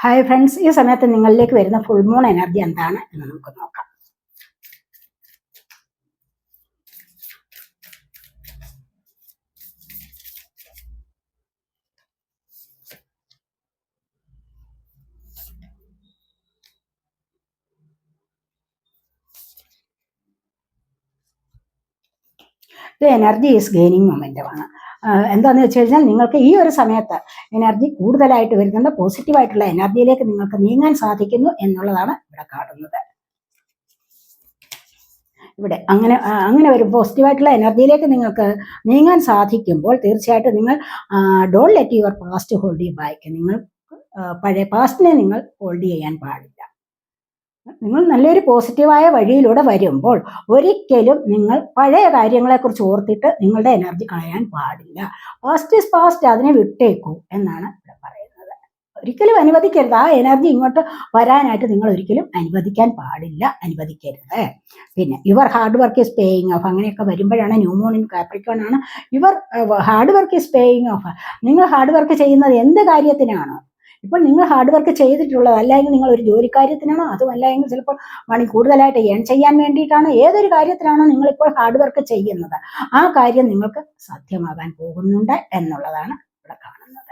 Hi friends, ഈ സമയത്ത് നിങ്ങളിലേക്ക് വരുന്ന ഫുൾ മൂൺ എനർജി എന്താണ് എന്ന് നമുക്ക് നോക്കാം. ഇത് എനർജി ഈസ് ഗെയിനിങ് മൊമെന്റമാണ്. എന്താണെന്ന് വെച്ച് കഴിഞ്ഞാൽ നിങ്ങൾക്ക് ഈ ഒരു സമയത്ത് എനർജി കൂടുതലായിട്ട് വരുന്നുണ്ട്. പോസിറ്റീവായിട്ടുള്ള എനർജിയിലേക്ക് നിങ്ങൾക്ക് നീങ്ങാൻ സാധിക്കുന്നു എന്നുള്ളതാണ് ഇവിടെ കാണുന്നത്. ഇവിടെ അങ്ങനെ വരും പോസിറ്റീവായിട്ടുള്ള എനർജിയിലേക്ക് നിങ്ങൾക്ക് നീങ്ങാൻ സാധിക്കുമ്പോൾ തീർച്ചയായിട്ടും നിങ്ങൾ don't let your past hold you back. നിങ്ങൾ പഴയ പാസ്റ്റിനെ നിങ്ങൾ ഹോൾഡ് ചെയ്യാൻ പാടില്ല. നിങ്ങൾ നല്ലൊരു പോസിറ്റീവായ വഴിയിലൂടെ വരുമ്പോൾ ഒരിക്കലും നിങ്ങൾ പഴയ കാര്യങ്ങളെക്കുറിച്ച് ഓർത്തിട്ട് നിങ്ങളുടെ എനർജി കളയാൻ പാടില്ല. പാസ്റ്റ് ഈസ് പാസ്റ്റ്, അതിനെ വിട്ടേക്കൂ എന്നാണ് ഇവിടെ പറയുന്നത്. ഒരിക്കലും അനുവദിക്കരുത്. ആ എനർജി ഇങ്ങോട്ട് വരാനായിട്ട് നിങ്ങൾ ഒരിക്കലും അനുവദിക്കാൻ പാടില്ല, അനുവദിക്കരുത്. പിന്നെ your hard work is paying of, അങ്ങനെയൊക്കെ വരുമ്പോഴാണ് ന്യൂ മൂൺ ഇൻ കാപ്രിക്കോൺ ആണ്. Your hard work is paying of. നിങ്ങൾ ഹാർഡ് വർക്ക് ചെയ്യുന്നത് എന്ത് കാര്യത്തിനാണ്? ഇപ്പോൾ നിങ്ങൾ ഹാർഡ് വർക്ക് ചെയ്തിട്ടുള്ളത്, അല്ലെങ്കിൽ നിങ്ങൾ ഒരു ജോലിക്കാര്യത്തിനാണോ, അതുമല്ല എങ്കിൽ ചിലപ്പോൾ മണി കൂടുതലായിട്ട് ഏൺ ചെയ്യാൻ വേണ്ടിയിട്ടാണ്, ഏതൊരു കാര്യത്തിനാണോ നിങ്ങളിപ്പോൾ ഹാർഡ് വർക്ക് ചെയ്യുന്നത്, ആ കാര്യം നിങ്ങൾക്ക് സാധ്യമാകാൻ പോകുന്നുണ്ട് എന്നുള്ളതാണ് ഇവിടെ കാണുന്നത്.